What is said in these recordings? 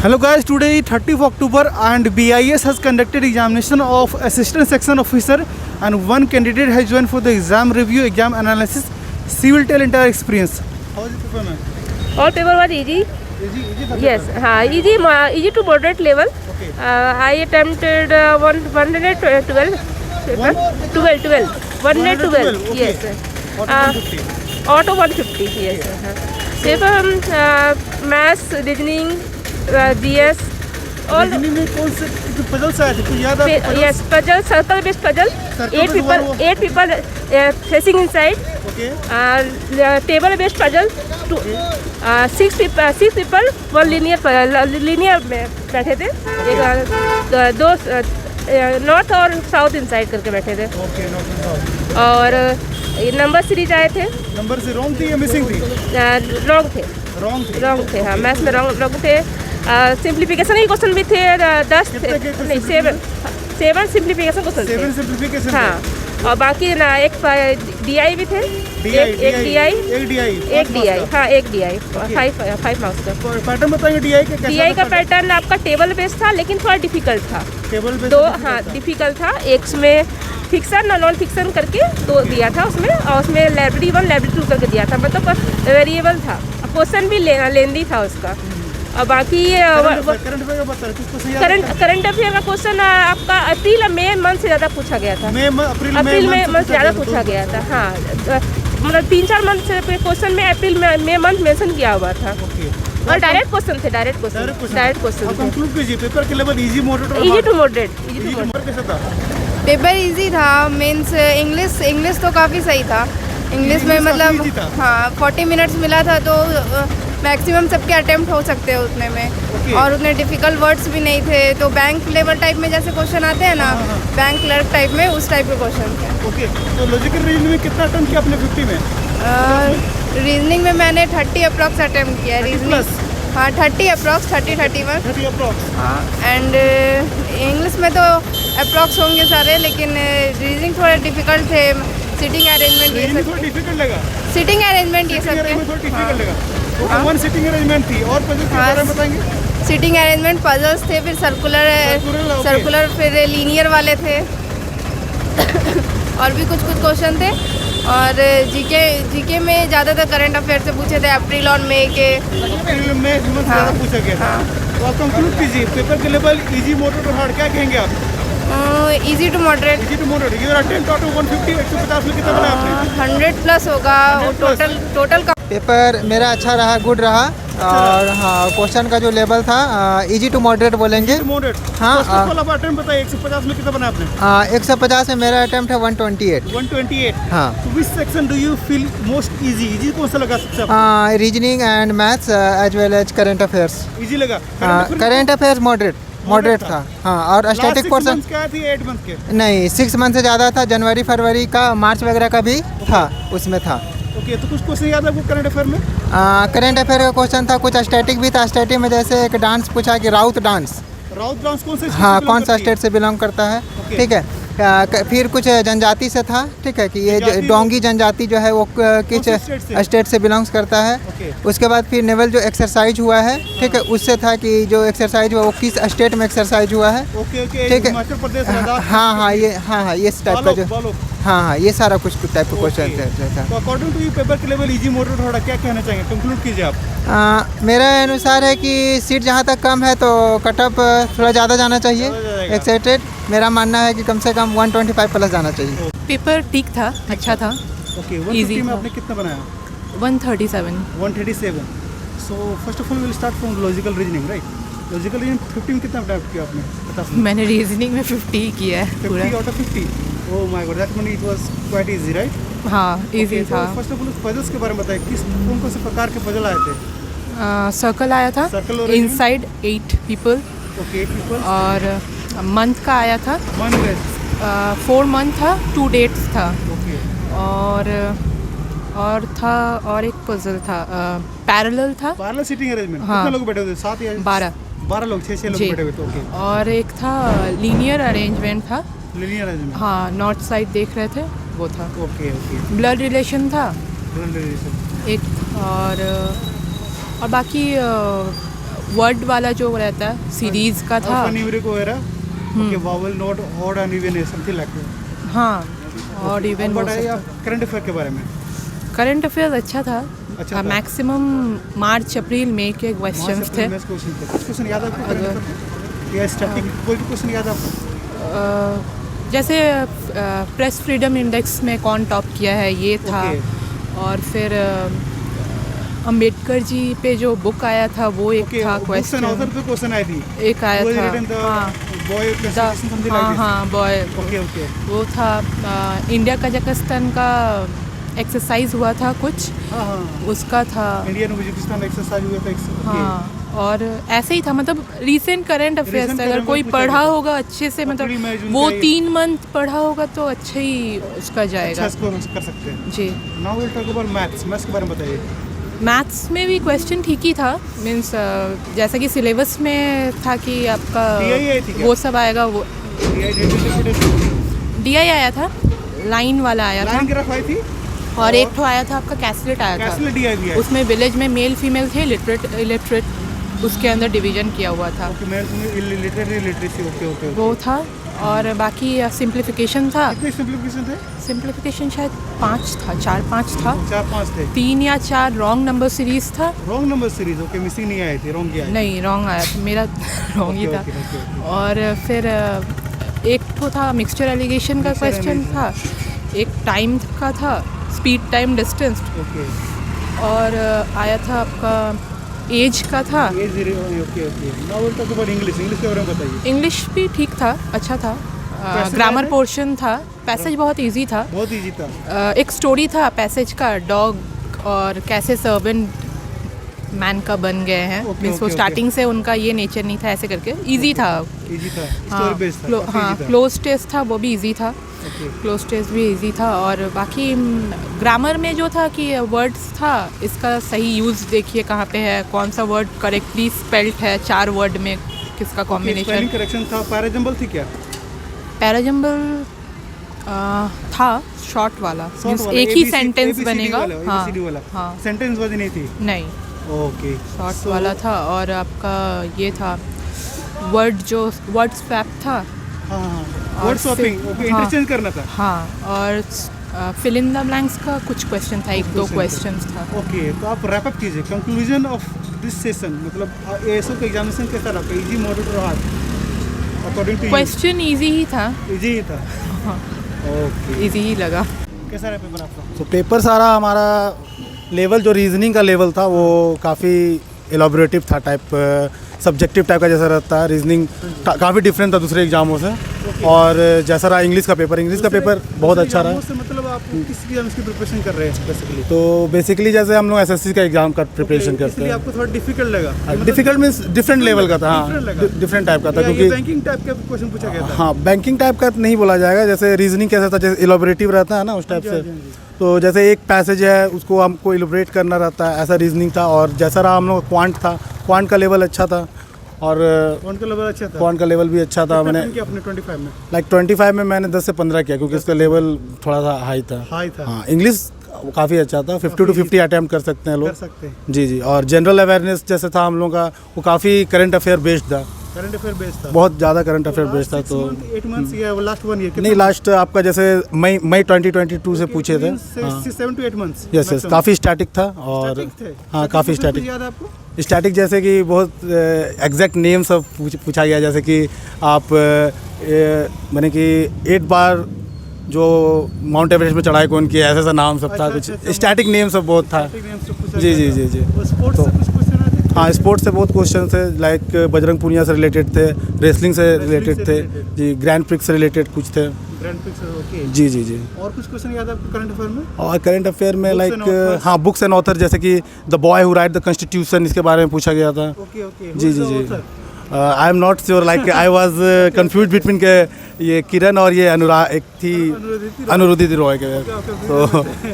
Hello guys, today 30th October and BIS has conducted examination of assistant section officer and one candidate has joined for the exam review, exam analysis. She will tell entire experience. How is it paper, ma'am? All paper was easy. Easy Yes, easy to moderate level. Okay. I attempted 112 paper. 112. Okay. Yes. What 150? Auto 150. Yes. Paper maths, reasoning, GS. All. Reasoning में कौन से puzzle से आए थे? कुछ याद है? Yes, puzzle, circle based puzzle. Eight people facing inside. Okay. Table based puzzle. Six people one linear में बैठे थे. एक दो नॉर्थ और साउथ इनसाइड करके बैठे थे. Okay, not at all. और नंबर सीरीज आए थे. नंबर से रॉन्ग थी या मिसिंग थी? रॉन्ग थे. हाँ, मैथ्स में रॉन्ग थे. सिंप्लीफिकेशन के क्वेश्चन भी थे 10 थे. नहीं, 7 सिंप्लीफिकेशन क्वेश्चन थे. 7 सिंप्लीफिकेशन. हाँ, और बाकी ना एक DI भी थे. एक DI. हाँ, एक DI 5 मार्क्स का. पैटर्न बताएंगे DI का कैसा? DI का पैटर्न आपका टेबल बेस्ड था लेकिन थोड़ा डिफिकल्ट था. Table based. दो, हाँ, डिफिकल्ट था. एक में फिक्सन नॉन फिक्सन करके दो दिया था उसमें, और उसमें लाइब्रेरी 1 लाइब्रेरी 2 करके दिया था. मतलब वेरिएबल था. क्वेश्चन भी लेंदी था उसका. और बाकी करंट अफेयर का क्वेश्चन आपका अप्रैल मई मंथ से ज़्यादा पूछा गया था. अप्रैल मई मंथ से ज़्यादा पूछा गया था. हाँ, मतलब 3-4 मंथ से क्वेश्चन में अप्रैल मई मंथ मेंशन किया हुआ था. और डायरेक्ट क्वेश्चन थे. Direct question. कंक्लूड कीजिए पेपर के लेवल इजी टू मॉडरेट. कैसा था? पेपर इजी था. मीन्स इंग्लिश तो काफ़ी सही था. इंग्लिश में मतलब हाँ 40 मिनट्स मिला था तो मैक्सिमम सबके अटेम्प्ट हो सकते हैं उतने में. और उतने डिफ़िकल्ट वर्ड्स भी नहीं थे. तो बैंक लेवल टाइप में जैसे क्वेश्चन आते हैं ना, बैंक क्लर्क टाइप में, उस टाइप के क्वेश्चन थे. ओके. तो लॉजिकल रीजनिंग में कितना अटेम्प्ट किया आपने 50 में? रीजनिंग में मैंने 30 अप्रॉक्स अटेम्प्ट किया. रीजनिंग हाँ 30 अप्रॉक्स 31. हाँ. एंड इंग्लिश में तो अप्रॉक्स होंगे सारे, लेकिन रीजनिंग थोड़े डिफ़िकल्ट थे. सिटिंग अरेंजमेंट ये सब डिफिकल्ट लगा. सिटिंग अरेंजमेंट ये सब थे. डिफिकल्ट लगा. तो वन सिटिंग अरेंजमेंट थी. और पजल के बारे में बताएंगे? सिटिंग अरेंजमेंट पजल्स थे. फिर सर्कुलर फिर लीनियर वाले थे. और भी कुछ क्वेश्चन थे. और जीके में ज़्यादातर करंट अफेयर से पूछे थे. अप्रैल और मई के. अप्रैल में पूछा गया था. तो आप कंक्लूड कीजिए पेपर के लेवल इजी, मॉडरेट और हार्ड क्या कहेंगे आप? Easy to moderate. Your attempt out of 150 150 में कितना बना आपने? 100 प्लस होगा टोटल का. पेपर मेरा अच्छा रहा, गुड रहा. और हाँ, क्वेश्चन का जो लेवल था इजी टू मॉडरेट बोलेंगे. हाँ, अटेम्प्ट बताइए 150 में कितना बना आपने? 150 में मेरा अटेम्प्ट है 128. हाँ. Which section do you feel most easy कौन सा लगा सबसे? Reasoning and maths as well as current affairs. Easy लगा. करंट अफेयर्स मॉडरेट था. हाँ. और स्टैटिक पोर्शन नहीं, 6 मंथ से ज़्यादा था. जनवरी फरवरी का, मार्च वगैरह का भी था, उसमें था. ओके. तो कुछ क्वेश्चन याद है आपको करंट अफेयर में? करंट अफेयर का क्वेश्चन था. कुछ स्टैटिक भी था. स्टैटिक में जैसे एक डांस पूछा कि राउत डांस कौन से? हाँ, कौन सा स्टेट से बिलोंग करता है. ठीक है. फिर कुछ जनजाति से था. ठीक है, कि ये डोंगी जनजाति जो है वो किस स्टेट से बिलोंग्स करता है. उसके बाद फिर नेवल जो एक्सरसाइज हुआ है, ठीक है, उससे था कि जो एक्सरसाइज हुआ वो किस स्टेट में एक्सरसाइज हुआ है. ठीक है. हाँ, ये इस टाइप का जो हाँ, ये सारा कुछ टाइप का क्वेश्चन थे. तो अकॉर्डिंग टू यू पेपर के लेवल इजी, मॉडरेट, थोड़ा क्या कहना चाहेंगे? कंक्लूड कीजिए आप. मेरा अनुसार है कि सीट जहाँ तक कम है तो कटअप थोड़ा ज़्यादा जाना चाहिए. एक्साइटेड. मेरा मानना है कि कम से कम 125 प्लस जाना चाहिए. पेपर ठीक था, अच्छा था. ओके. 150 में आपने कितना बनाया? 137. So first of all will start from logical reasoning, right? Logical reasoning 50 में कितना अटेम्प्ट किया आपने? 50 में मैंने रीजनिंग में 50 किया है. 50 out of 50. Oh my God, that means it was quite easy, right? हाँ, इजी था. फर्स्ट ऑफ ऑल पजल्स के बारे में बताइए. कौन से प्रकार के पजल आए थे? सर्कल आया था. Inside 8 people. ओके. 8 पीपल. और मंथ का आया था. 4 मंथ था, 2 डेट्स था. ओके. और था, और एक पजल था. पैरेलल था. Parallel sitting arrangement. हाँ. कितने लोग बैठे हुए थे? 7 या 12 लोग, 6 लोग बैठे हुए थे. ओके. और एक था लीनियर अरेंजमेंट था. Linear arrangement. हाँ, नॉर्थ साइड देख रहे थे, वो था. ओके. ब्लड रिलेशन था. ब्लड रिलेशन एक. और बाकी वर्ड वाला जो रहता है सीरीज़ का था। न्यूमेरिक वगैरह, okay, vowel note odd and even something like that. हाँ, और इवन बताइए आप करंट अफेयर के बारे में। करंट अफेयर अच्छा था। अच्छा, मैक्सिमम मार्च अप्रैल मई के क्वेश्चंस थे। क्वेश्चन याद है आपको? या स्टैटिक कोई भी क्वेश्चन याद है आपको? जैसे प्रेस फ्रीडम इंडेक्स में कौन टॉप किया है ये था। और फिर अंबेडकर जी पे जो बुक आया था वो एक था क्वेश्चन। ऑथर पे क्वेश्चन आई थी, एक आया था। हाँ हाँ बॉय, वो था। इंडिया कजाकिस्तान का एक्सरसाइज हुआ था कुछ, उसका था। इंडियन कजाकिस्तान एक्सरसाइज हुआ था। हाँ, और ऐसे ही था, मतलब रीसेंट करंट अफेयर्स। अगर कोई पढ़ा होगा अच्छे से, मतलब वो 3 मंथ पढ़ा होगा तो अच्छा ही उसका जाएगा। अच्छा स्कोर कर सकते हैं जी। Now will talk about maths के बारे में बताइए। मैथ्स में भी क्वेश्चन ठीक ही था। मीन्स जैसा कि सिलेबस में था कि आपका वो सब आएगा। वो DI आया था, लाइन वाला आया था, लाइन ग्राफ आई थी। और एक तो आया था आपका कैसलेट आया था। कैसलेट DI भी है। उसमें विलेज में मेल फीमेल थे, इलिटरेट, उसके अंदर डिवीजन किया हुआ था। ओके। वो था। और बाकी सिंप्लीफिकेशन था। कितने सिंप्लीफिकेशन थे? सिंप्लीफिकेशन शायद 5 था, 4-5 था। 4-5 थे। 3 या 4 रॉन्ग नंबर सीरीज था। Wrong number series, okay, missing नहीं आए थे, रॉन्ग किया है? नहीं, रॉन्ग आया था मेरा। रॉन्ग ही था। और फिर एक तो था मिक्सचर एलिगेशन का क्वेश्चन था, एक टाइम का था, स्पीड टाइम डिस्टेंस। ओके। और आया था आपका एज का था। Okay. Now will talk about English के बारे में बताइए। इंग्लिश भी ठीक था, अच्छा था। ग्रामर पोर्शन था। पैसेज बहुत इजी था। बहुत इजी था। एक स्टोरी था पैसेज का, डॉग और कैसे सर्वेंट मैन का बन गए हैं। मीन्स वो स्टार्टिंग से उनका ये नेचर नहीं था, ऐसे करके इजी था। स्टोरी बेस्ड था। हाँ, क्लोज टेस्ट था, वो भी इजी था। क्लोज टेस्ट भी इजी था। और बाकी ग्रामर में जो था कि वर्ड्स था, इसका सही यूज़ देखिए कहाँ पे है, कौन सा वर्ड करेक्टली स्पेल्ड है 4 वर्ड में, किसका कॉम्बिनेशन। स्पेलिंग करेक्शन था। पैराजम्बल थी क्या? पैराजम्बल था, शॉर्ट वाला, एक ही सेंटेंस बनेगा। हाँ, सेंटेंस वाली नहीं थी। नहीं, ओके, शॉर्ट वाला था। और आपका ये था वर्ड स्वैप था। वर्ड स्वैपिंग, ओके, इंटरचेंज करना था। हाँ, और फिल इन द ब्लैंक्स का कुछ क्वेश्चन था, 1-2 क्वेश्चंस था। ओके, तो आप रैप अप कीजिए कंक्लूजन ऑफ दिस सेशन। मतलब ASO का एग्जामिनेशन कैसा रहा? इजी, मॉडरेट और hard according to you? Question easy ही था। इजी ही था। ओके, इजी ही लगा। कैसा रहा पेपर आपका? तो पेपर सारा हमारा लेवल, जो रीजनिंग का लेवल था वो काफ़ी एलॉबरेटिव था, टाइप सब्जेक्टिव टाइप का जैसा रहता है। रीजनिंग काफ़ी डिफरेंट था दूसरे एग्जामों से। और जैसा रहा इंग्लिश का पेपर बहुत अच्छा रहा। मतलब आप किस एग्जाम की प्रिपरेशन कर रहे हैं बेसिकली? तो बेसिकली जैसे हम लोग SSC का एग्जाम का प्रिपरेशन करते हैं। आपको थोड़ा डिफिकल्ट लगा? डिफिकल्ट मीन्स डिफरेंट लेवल का था। हाँ, डिफरेंट टाइप का था, क्योंकि बैंकिंग टाइप का क्वेश्चन पूछा गया था। हाँ, बैंकिंग टाइप का नहीं बोला जाएगा। जैसे रीजनिंग कैसा था, जैसे एलॉबरेटिव रहता है ना, उस टाइप से। तो जैसे एक पैसेज है, उसको हमको एलॉबरेट करना रहता है, ऐसा रीजनिंग था। और जैसा रहा हम लोग क्वांट था, क्वांट का लेवल अच्छा था। और क्वांट का लेवल भी अच्छा था। मैंने अपने 25 में, लाइक 25 में मैंने 10 से 15 किया, क्योंकि उसका लेवल थोड़ा सा हाई था। हाँ, इंग्लिश काफ़ी अच्छा था। 50 to 50 अटैम्प्ट कर सकते हैं लोग। जी। और जनरल अवेयरनेस जैसे था हम लोग का, वो काफ़ी करंट अफेयर बेस्ड था। बहुत ज़्यादा करंट अफेयर बेस्ड था। तो 8 months या लास्ट 1 year? नहीं, लास्ट आपका जैसे मई 2022 से पूछे थे। 7 to 8 months। यस, काफ़ी स्टैटिक था। और हाँ, काफ़ी स्टैटिक। याद है आपको? स्टैटिक जैसे कि बहुत एग्जैक्ट नेम सब पूछा गया। जैसे कि आप मैंने कि 8 बार जो माउंट एवरेस्ट में चढ़ाई कौन किया, ऐसा नाम सब था। कुछ स्टैटिक नेम सब बहुत था। जी। हाँ, स्पोर्ट्स से बहुत क्वेश्चन थे, लाइक बजरंग पुनिया से रिलेटेड थे, रेसलिंग से रिलेटेड थे जी, ग्रैंड प्रिक्स से रिलेटेड कुछ थे। जी। और कुछ क्वेश्चन याद है आपको करंट अफेयर में? और करंट अफेयर में लाइक हाँ, बुक्स एंड ऑथर, जैसे कि the boy who wrote the constitution, इसके बारे में पूछा गया था। जी। I am not sure, like I was confuse between के ये किरण और ये अनुराग, एक थी अनुरुद्धि रॉय के।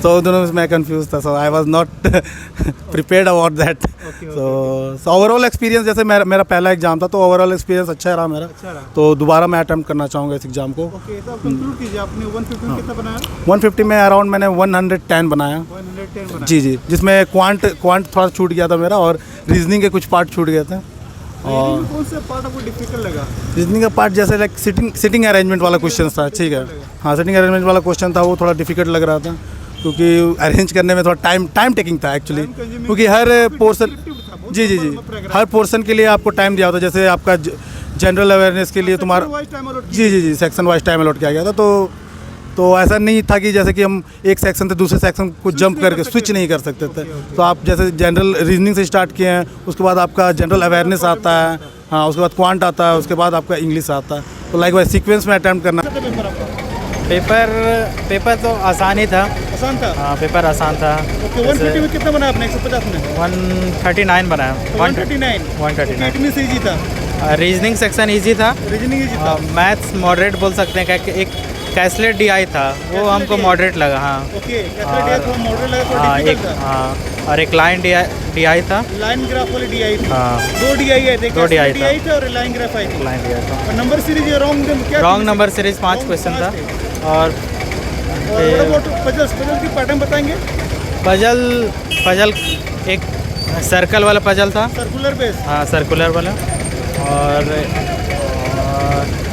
तो दोनों में मैं कंफ्यूज था। So I was not prepared about that. So overall experience, जैसे मेरा पहला एग्जाम था, तो ओवरऑल एक्सपीरियंस अच्छा रहा मेरा। तो दोबारा मैं अटेम्प्ट करना चाहूँगा इस एग्जाम को। तो आप कंक्लूड कीजिए, आपने 150 में कितना बनाया? 150 में अराउंड मैंने 110 बनाया। जी। जिसमें क्वांट थोड़ा छूट गया था मेरा, और रीजनिंग के कुछ पार्ट छूट गए थे। और कौन सा पार्ट आपको डिफिकल्ट लगा? रीजनिंग का पार्ट जैसे लाइक सिटिंग अरेंजमेंट वाला क्वेश्चन था, ठीक है। हाँ, सिटिंग अरेंजमेंट वाला क्वेश्चन था, वो थोड़ा डिफिकल्ट लग रहा था क्योंकि अरेंज करने में थोड़ा टाइम टेकिंग था एक्चुअली, क्योंकि हर पोर्सन जी हर पोर्सन के लिए आपको टाइम दिया होता है। जैसे आपका जनरल अवेयरनेस के लिए तुम्हारा जी सेक्शन वाइज टाइम अलॉट किया गया था। तो ऐसा नहीं था कि जैसे कि हम एक सेक्शन से दूसरे सेक्शन को जंप करके स्विच नहीं कर सकते थे। तो आप जैसे जनरल रीजनिंग से स्टार्ट किए हैं, उसके बाद आपका जनरल अवेयरनेस आता है, हाँ, उसके बाद क्वांट आता है, उसके बाद आपका इंग्लिश आता है। तो लाइक वाइज सीक्वेंस में अटैम्प्ट करना। पेपर तो आसान ही था। आसान था? हाँ, पेपर आसान था। ओके, 150 में कितना बना आपने? 150 में 139 बनाया। 139 इट मींस इजी था। रीजनिंग सेक्शन इजी था। रीजनिंग इजी था। मैथ्स मॉडरेट बोल सकते हैं, क्या एक कैसलेट DI था, वो हमको मॉडरेट लगा। हाँ ओके, कैसलेट DI थोड़ा मॉडरेट लगा, थोड़ा हाँ, डिफिकल्ट था। हाँ, और एक लाइन DI था। लाइन ग्राफ वाली DI थी। हाँ, 2 DI है, देखो, 2 DI DI थे और लाइन ग्राफ आई थी। लाइन DI था। और नंबर सीरीज ये रॉन्ग क्या? रॉन्ग नंबर सीरीज 5 क्वेश्चन था। और पजल की पैटर्न बताएंगे? पजल एक सर्कल वाला पजल था। Circular base? हाँ, सर्कुलर वाला। और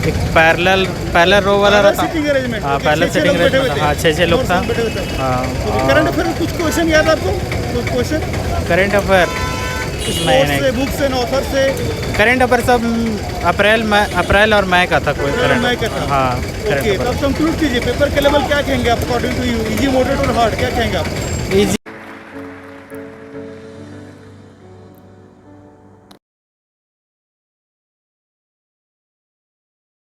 एक पैरेलल रो वाला था। Sitting arrangement? हाँ, पैरेलल सिटिंग अरेंजमेंट। हाँ, 6 लोग था। हाँ, करंट अफेयर में कुछ क्वेश्चन याद है आपको? कुछ क्वेश्चन करंट अफेयर नहीं, बुक से, ऑथर से? करंट अफेयर सब अप्रैल और मई का था। कोई करंट मई का था? हाँ, ओके, तो अब कंक्लूड कीजिए, पेपर के लेवल क्या कहेंगे आप according to you? Easy, moderate और हार्ड, क्या कहेंगे आप? इजी